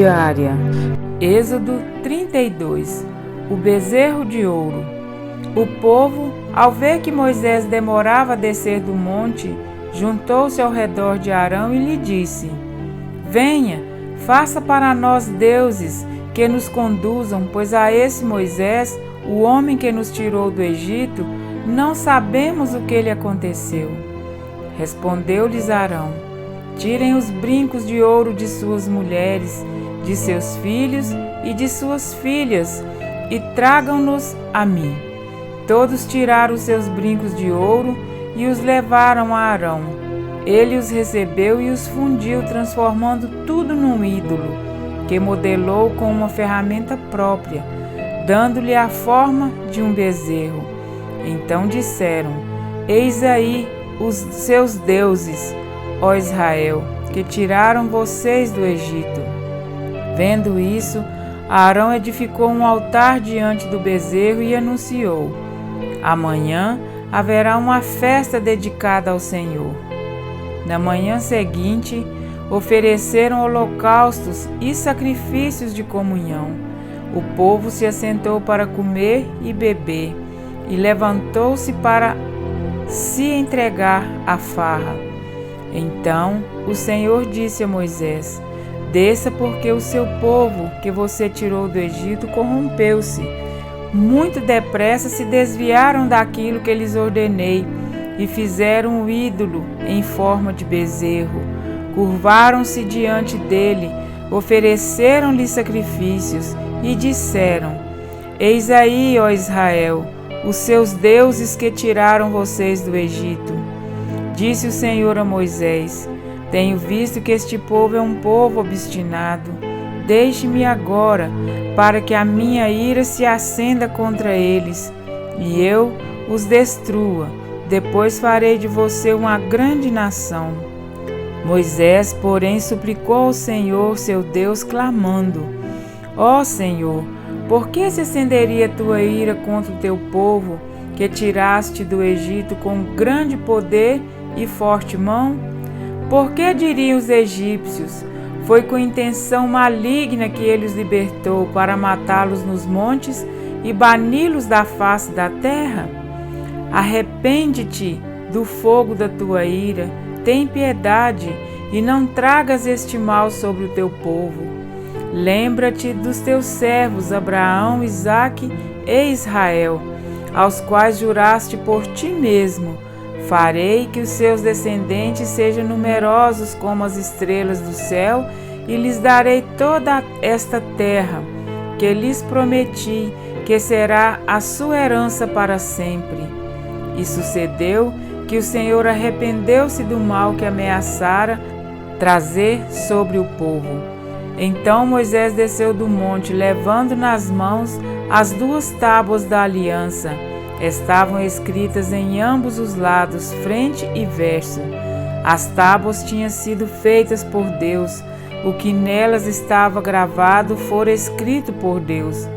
diária. Êxodo 32. O bezerro de ouro. O povo, ao ver que Moisés demorava a descer do monte, juntou-se ao redor de Arão e lhe disse: Venha, faça para nós deuses que nos conduzam, pois a esse Moisés, o homem que nos tirou do Egito, não sabemos o que lhe aconteceu. Respondeu-lhes Arão: Tirem os brincos de ouro de suas mulheres, de seus filhos e de suas filhas, e tragam-nos a mim. Todos tiraram os seus brincos de ouro e os levaram a Arão. Ele os recebeu e os fundiu, transformando tudo num ídolo, que modelou com uma ferramenta própria, dando-lhe a forma de um bezerro. Então disseram: Eis aí os seus deuses, ó Israel, que tiraram vocês do Egito. Vendo isso, Arão edificou um altar diante do bezerro e anunciou: Amanhã haverá uma festa dedicada ao Senhor. Na manhã seguinte, ofereceram holocaustos e sacrifícios de comunhão. O povo se assentou para comer e beber, e levantou-se para se entregar à farra. Então o Senhor disse a Moisés: Desça, porque o seu povo, que você tirou do Egito, corrompeu-se. Muito depressa se desviaram daquilo que lhes ordenei, e fizeram um ídolo em forma de bezerro. Curvaram-se diante dele, ofereceram-lhe sacrifícios, e disseram: Eis aí, ó Israel, os seus deuses que tiraram vocês do Egito. Disse o Senhor a Moisés: Tenho visto que este povo é um povo obstinado. Deixe-me agora, para que a minha ira se acenda contra eles, e eu os destrua. Depois farei de você uma grande nação. Moisés, porém, suplicou ao Senhor, seu Deus, clamando: Ó Senhor, por que se acenderia tua ira contra o teu povo, que tiraste do Egito com grande poder e forte mão? Por que diriam os egípcios: Foi com intenção maligna que ele os libertou, para matá-los nos montes e bani-los da face da terra? Arrepende-te do fogo da tua ira, tem piedade, e não tragas este mal sobre o teu povo. Lembra-te dos teus servos Abraão, Isaque e Israel, aos quais juraste por ti mesmo: Farei que os seus descendentes sejam numerosos como as estrelas do céu, e lhes darei toda esta terra, que lhes prometi, que será a sua herança para sempre. E sucedeu que o Senhor arrependeu-se do mal que ameaçara trazer sobre o povo. Então Moisés desceu do monte, levando nas mãos as 2 tábuas da aliança. Estavam escritas em ambos os lados, frente e verso. As tábuas tinham sido feitas por Deus. O que nelas estava gravado fora escrito por Deus.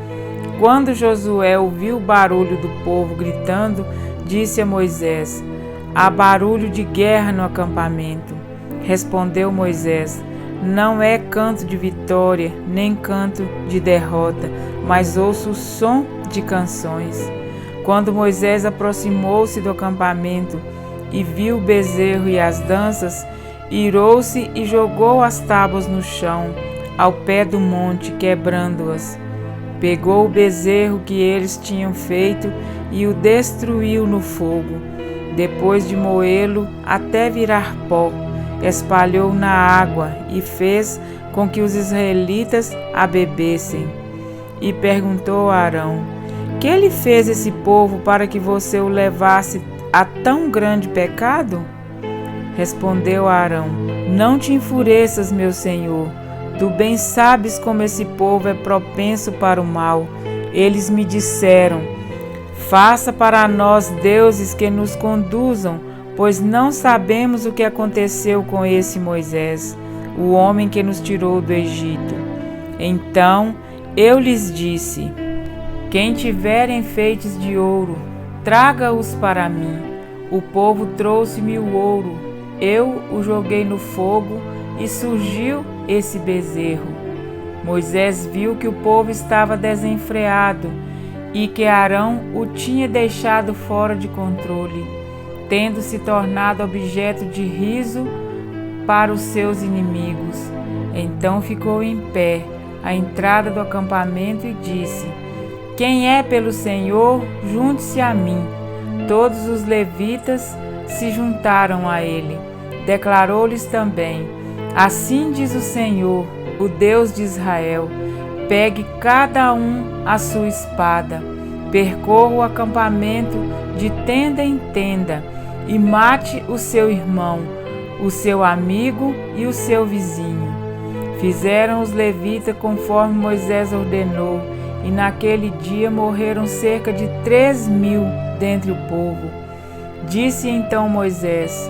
Quando Josué ouviu o barulho do povo gritando, disse a Moisés: Há barulho de guerra no acampamento. Respondeu Moisés: Não é canto de vitória, nem canto de derrota, mas ouço o som de canções. Quando Moisés aproximou-se do acampamento e viu o bezerro e as danças, irou-se e jogou as tábuas no chão, ao pé do monte, quebrando-as. Pegou o bezerro que eles tinham feito e o destruiu no fogo. Depois de moê-lo até virar pó, espalhou na água e fez com que os israelitas a bebessem. E perguntou a Arão: Que lhe fez esse povo para que você o levasse a tão grande pecado? Respondeu Arão: Não te enfureças, meu senhor. Tu bem sabes como esse povo é propenso para o mal. Eles me disseram: Faça para nós deuses que nos conduzam, pois não sabemos o que aconteceu com esse Moisés, o homem que nos tirou do Egito. Então eu lhes disse: Quem tiver enfeites de ouro, traga-os para mim. O povo trouxe-me o ouro, eu o joguei no fogo e surgiu esse bezerro. Moisés viu que o povo estava desenfreado e que Arão o tinha deixado fora de controle, tendo se tornado objeto de riso para os seus inimigos. Então ficou em pé à entrada do acampamento e disse: Quem é pelo Senhor, junte-se a mim. Todos os levitas se juntaram a ele. Declarou-lhes também: Assim diz o Senhor, o Deus de Israel: Pegue cada um a sua espada, percorra o acampamento de tenda em tenda e mate o seu irmão, o seu amigo e o seu vizinho. Fizeram os levitas conforme Moisés ordenou, e naquele dia morreram cerca de 3.000 dentre o povo. Disse então Moisés: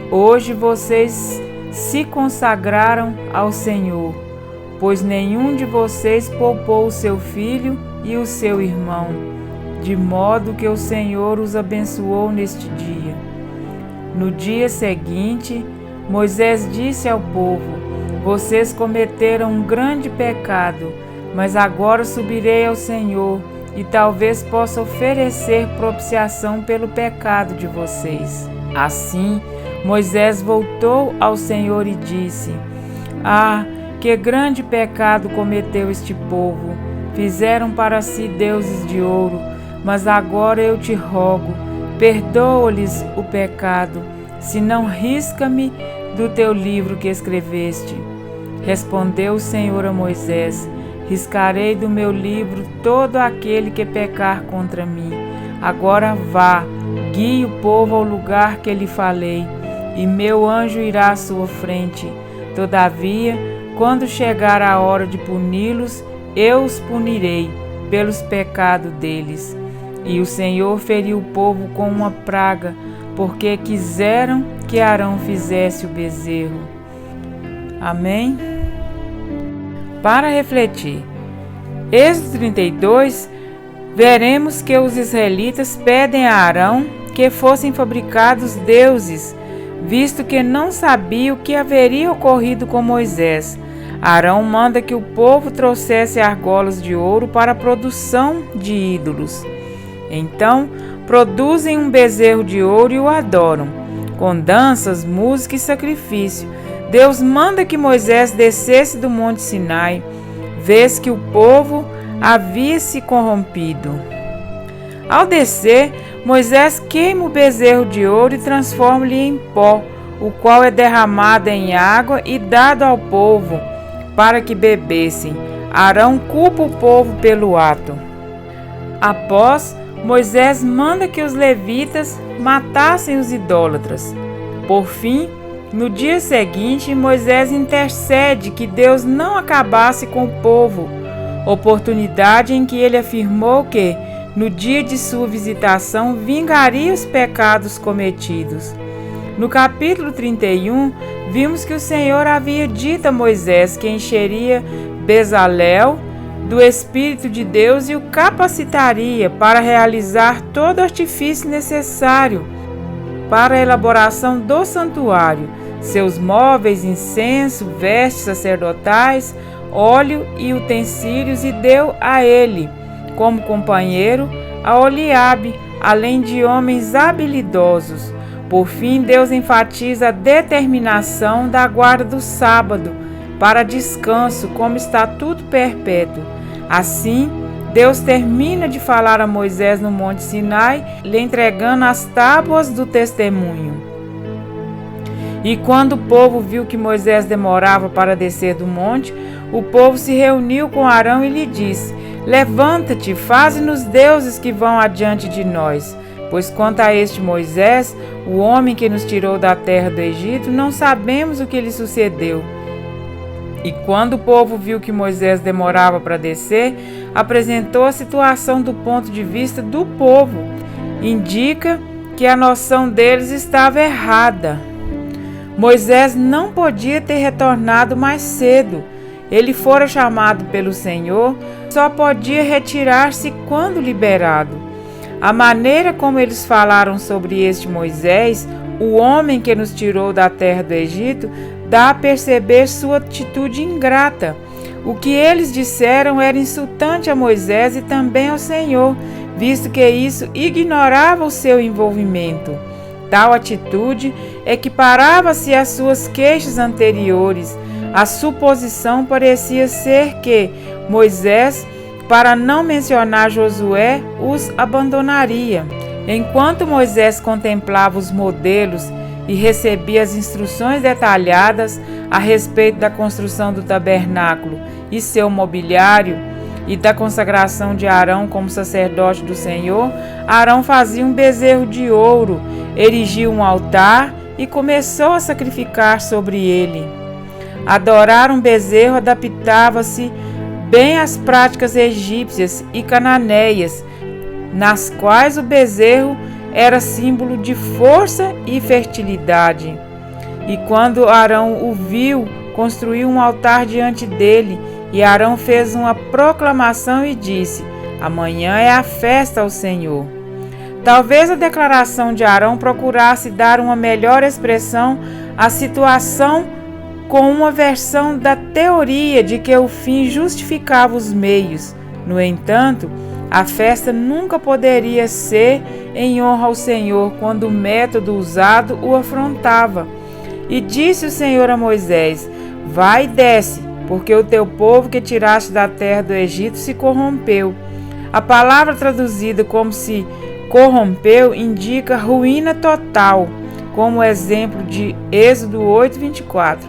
Hoje vocês se consagraram ao Senhor, pois nenhum de vocês poupou o seu filho e o seu irmão, de modo que o Senhor os abençoou neste dia. No dia seguinte, Moisés disse ao povo: Vocês cometeram um grande pecado, mas agora subirei ao Senhor e talvez possa oferecer propiciação pelo pecado de vocês. Assim, Moisés voltou ao Senhor e disse: Ah, que grande pecado cometeu este povo! Fizeram para si deuses de ouro, mas agora eu te rogo, perdoa-lhes o pecado, senão risca-me do teu livro que escreveste. Respondeu o Senhor a Moisés: Riscarei do meu livro todo aquele que pecar contra mim. Agora vá, guie o povo ao lugar que lhe falei, e meu anjo irá à sua frente. Todavia, quando chegar a hora de puni-los, eu os punirei pelos pecados deles. E o Senhor feriu o povo com uma praga, porque quiseram que Arão fizesse o bezerro. Amém? Para refletir, Êxodo 32, veremos que os israelitas pedem a Arão que fossem fabricados deuses, visto que não sabia o que haveria ocorrido com Moisés. Arão manda que o povo trouxesse argolas de ouro para a produção de ídolos. Então, produzem um bezerro de ouro e o adoram, com danças, música e sacrifício. Deus manda que Moisés descesse do monte Sinai, vez que o povo havia se corrompido. Ao descer, Moisés queima o bezerro de ouro e transforma-lhe em pó, o qual é derramado em água e dado ao povo, para que bebessem. Arão culpa o povo pelo ato. Após, Moisés manda que os levitas matassem os idólatras. Por fim, no dia seguinte, Moisés intercede que Deus não acabasse com o povo, oportunidade em que ele afirmou que, no dia de sua visitação, vingaria os pecados cometidos. No capítulo 31, vimos que o Senhor havia dito a Moisés que encheria Bezalel do Espírito de Deus e o capacitaria para realizar todo o artifício necessário para a elaboração do santuário, seus móveis, incenso, vestes sacerdotais, óleo e utensílios, e deu a ele, como companheiro, a Oliabe, além de homens habilidosos. Por fim, Deus enfatiza a determinação da guarda do sábado para descanso como estatuto perpétuo. Assim, Deus termina de falar a Moisés no Monte Sinai, lhe entregando as tábuas do testemunho. E quando o povo viu que Moisés demorava para descer do monte, o povo se reuniu com Arão e lhe disse: Levanta-te, faze-nos deuses que vão adiante de nós. Pois quanto a este Moisés, o homem que nos tirou da terra do Egito, não sabemos o que lhe sucedeu. E quando o povo viu que Moisés demorava para descer, apresentou a situação do ponto de vista do povo. Indica que a noção deles estava errada. Moisés não podia ter retornado mais cedo. Ele fora chamado pelo Senhor, só podia retirar-se quando liberado. A maneira como eles falaram sobre este Moisés, o homem que nos tirou da terra do Egito, dá a perceber sua atitude ingrata. O que eles disseram era insultante a Moisés e também ao Senhor, visto que isso ignorava o seu envolvimento. Tal atitude equiparava-se às suas queixas anteriores. A suposição parecia ser que Moisés, para não mencionar Josué, os abandonaria. Enquanto Moisés contemplava os modelos e recebia as instruções detalhadas a respeito da construção do tabernáculo e seu mobiliário e da consagração de Arão como sacerdote do Senhor, Arão fazia um bezerro de ouro, erigiu um altar e começou a sacrificar sobre ele. Adorar um bezerro adaptava-se bem às práticas egípcias e cananeias, nas quais o bezerro era símbolo de força e fertilidade. E quando Arão o viu, construiu um altar diante dele, e Arão fez uma proclamação e disse: amanhã é a festa ao Senhor. Talvez a declaração de Arão procurasse dar uma melhor expressão à situação com uma versão da teoria de que o fim justificava os meios. No entanto, a festa nunca poderia ser em honra ao Senhor quando o método usado o afrontava. E disse o Senhor a Moisés: vai e desce, porque o teu povo que tiraste da terra do Egito se corrompeu. A palavra traduzida como se corrompeu indica ruína total, como exemplo de Êxodo 8:24.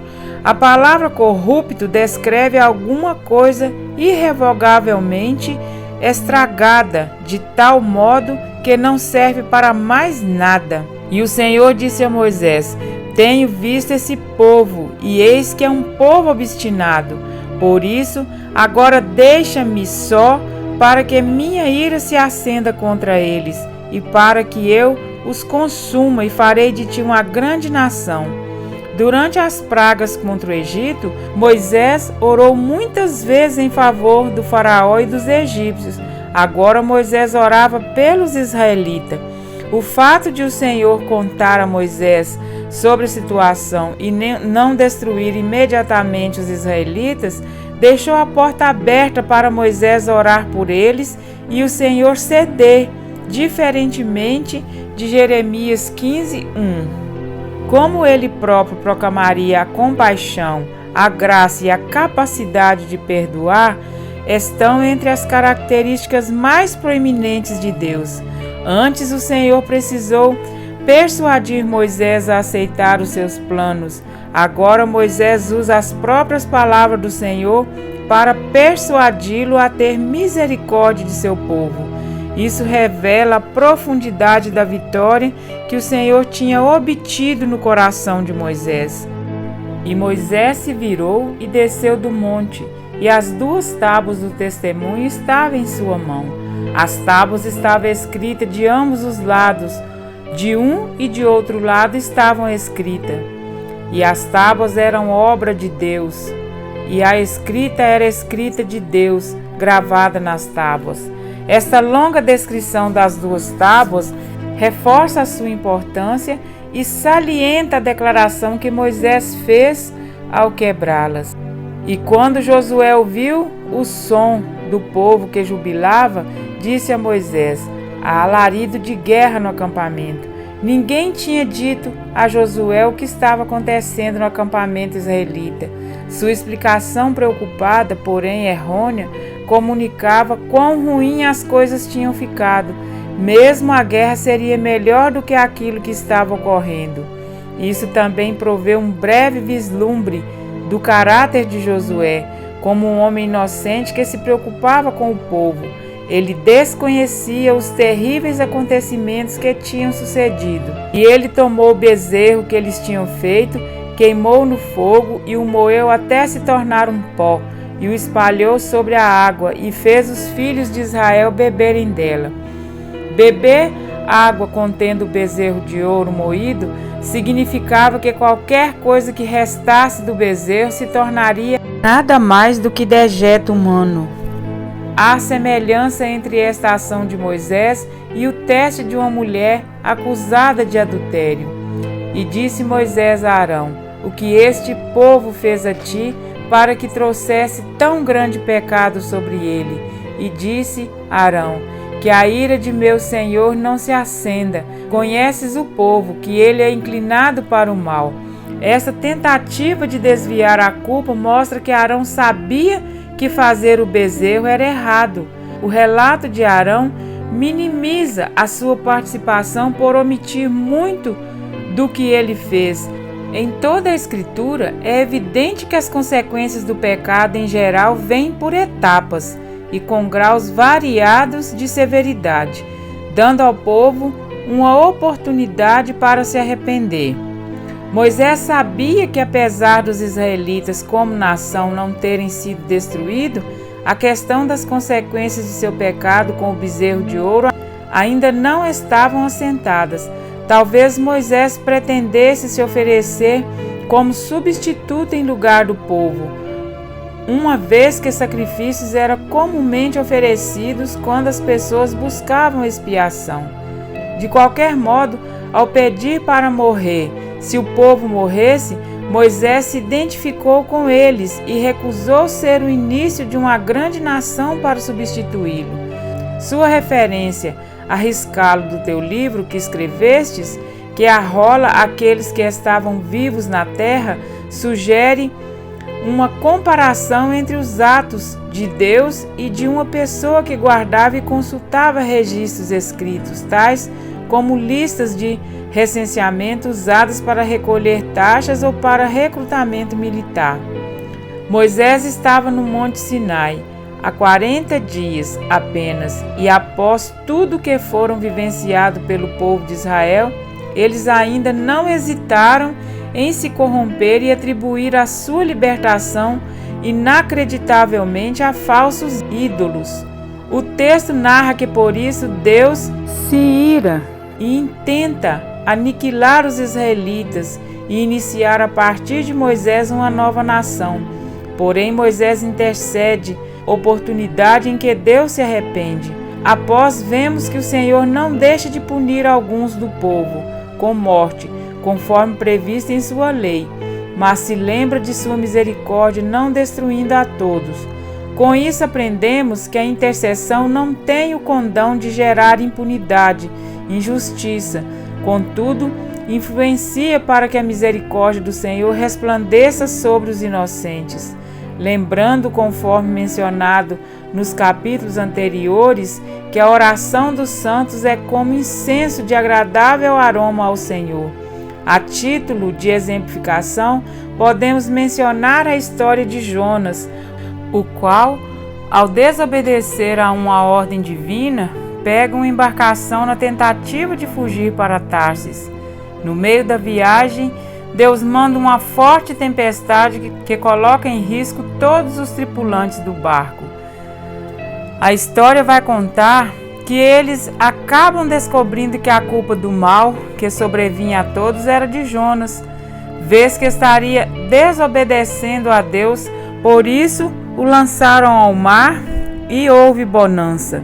A palavra corrupto descreve alguma coisa irrevogavelmente estragada, de tal modo que não serve para mais nada. E o Senhor disse a Moisés: tenho visto esse povo, e eis que é um povo obstinado. Por isso, agora deixa-me só, para que minha ira se acenda contra eles, e para que eu os consuma, e farei de ti uma grande nação. Durante as pragas contra o Egito, Moisés orou muitas vezes em favor do faraó e dos egípcios. Agora Moisés orava pelos israelitas. O fato de o Senhor contar a Moisés sobre a situação e não destruir imediatamente os israelitas, deixou a porta aberta para Moisés orar por eles e o Senhor ceder, diferentemente de Jeremias 15:1. Como ele próprio proclamaria a compaixão, a graça e a capacidade de perdoar, estão entre as características mais proeminentes de Deus. Antes, o Senhor precisou persuadir Moisés a aceitar os seus planos. Agora, Moisés usa as próprias palavras do Senhor para persuadi-lo a ter misericórdia de seu povo. Isso revela a profundidade da vitória que o Senhor tinha obtido no coração de Moisés. E Moisés se virou e desceu do monte, e as 2 tábuas do testemunho estavam em sua mão. As tábuas estavam escritas de ambos os lados, de um e de outro lado estavam escritas. E as tábuas eram obra de Deus, e a escrita era escrita de Deus, gravada nas tábuas. Esta longa descrição das 2 tábuas reforça a sua importância e salienta a declaração que Moisés fez ao quebrá-las. E quando Josué ouviu o som do povo que jubilava, disse a Moisés: há alarido de guerra no acampamento. Ninguém tinha dito a Josué o que estava acontecendo no acampamento israelita. Sua explicação preocupada, porém errônea, comunicava quão ruim as coisas tinham ficado. Mesmo a guerra seria melhor do que aquilo que estava ocorrendo. Isso também proveu um breve vislumbre do caráter de Josué, como um homem inocente que se preocupava com o povo. Ele desconhecia os terríveis acontecimentos que tinham sucedido. E ele tomou o bezerro que eles tinham feito, queimou no fogo e o moeu até se tornar um pó, e o espalhou sobre a água, e fez os filhos de Israel beberem dela. Beber água contendo o bezerro de ouro moído significava que qualquer coisa que restasse do bezerro se tornaria nada mais do que dejeto humano. Há semelhança entre esta ação de Moisés e o teste de uma mulher acusada de adultério. E disse Moisés a Arão: o que este povo fez a ti, para que trouxesse tão grande pecado sobre ele. E disse Arão: que a ira de meu Senhor não se acenda. Conheces o povo, que ele é inclinado para o mal. Essa tentativa de desviar a culpa mostra que Arão sabia que fazer o bezerro era errado. O relato de Arão minimiza a sua participação por omitir muito do que ele fez. Em toda a Escritura, é evidente que as consequências do pecado em geral vêm por etapas e com graus variados de severidade, dando ao povo uma oportunidade para se arrepender. Moisés sabia que, apesar dos israelitas como nação não terem sido destruídos, a questão das consequências de seu pecado com o bezerro de ouro ainda não estavam assentadas. Talvez Moisés pretendesse se oferecer como substituto em lugar do povo, uma vez que sacrifícios eram comumente oferecidos quando as pessoas buscavam expiação. De qualquer modo, ao pedir para morrer, se o povo morresse, Moisés se identificou com eles e recusou ser o início de uma grande nação para substituí-lo. Sua referência, arriscá-lo do teu livro que escrevestes, que arrola aqueles que estavam vivos na terra, sugere uma comparação entre os atos de Deus e de uma pessoa que guardava e consultava registros escritos, tais como listas de recenseamento usadas para recolher taxas ou para recrutamento militar. Moisés estava no Monte Sinai há 40 dias apenas, e após tudo que foram vivenciado pelo povo de Israel, eles ainda não hesitaram em se corromper e atribuir a sua libertação inacreditavelmente a falsos ídolos. O texto narra que por isso Deus se ira e intenta aniquilar os israelitas e iniciar a partir de Moisés uma nova nação. Porém, Moisés intercede, oportunidade em que Deus se arrepende. Após, vemos que o Senhor não deixa de punir alguns do povo com morte, conforme previsto em sua lei, mas se lembra de sua misericórdia, não destruindo a todos. Com isso aprendemos que a intercessão não tem o condão de gerar impunidade, injustiça. Contudo, influencia para que a misericórdia do Senhor resplandeça sobre os inocentes. Lembrando, conforme mencionado nos capítulos anteriores, que a oração dos santos é como incenso de agradável aroma ao Senhor. A título de exemplificação, podemos mencionar a história de Jonas, o qual, ao desobedecer a uma ordem divina, pega uma embarcação na tentativa de fugir para Tarsis. No meio da viagem, Deus manda uma forte tempestade que coloca em risco todos os tripulantes do barco. A história vai contar que eles acabam descobrindo que a culpa do mal que sobrevinha a todos era de Jonas, vez que estaria desobedecendo a Deus, por isso o lançaram ao mar e houve bonança.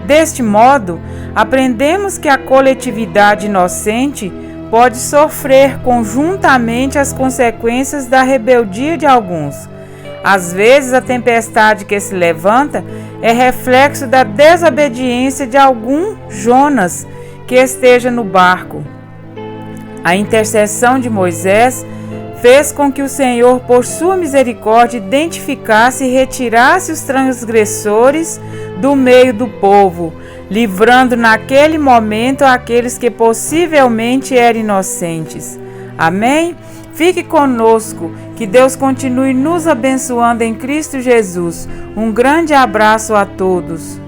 Deste modo, aprendemos que a coletividade inocente pode sofrer conjuntamente as consequências da rebeldia de alguns. Às vezes, a tempestade que se levanta é reflexo da desobediência de algum Jonas que esteja no barco. A intercessão de Moisés fez com que o Senhor, por sua misericórdia, identificasse e retirasse os transgressores do meio do povo, livrando naquele momento aqueles que possivelmente eram inocentes. Amém? Fique conosco, que Deus continue nos abençoando em Cristo Jesus. Um grande abraço a todos.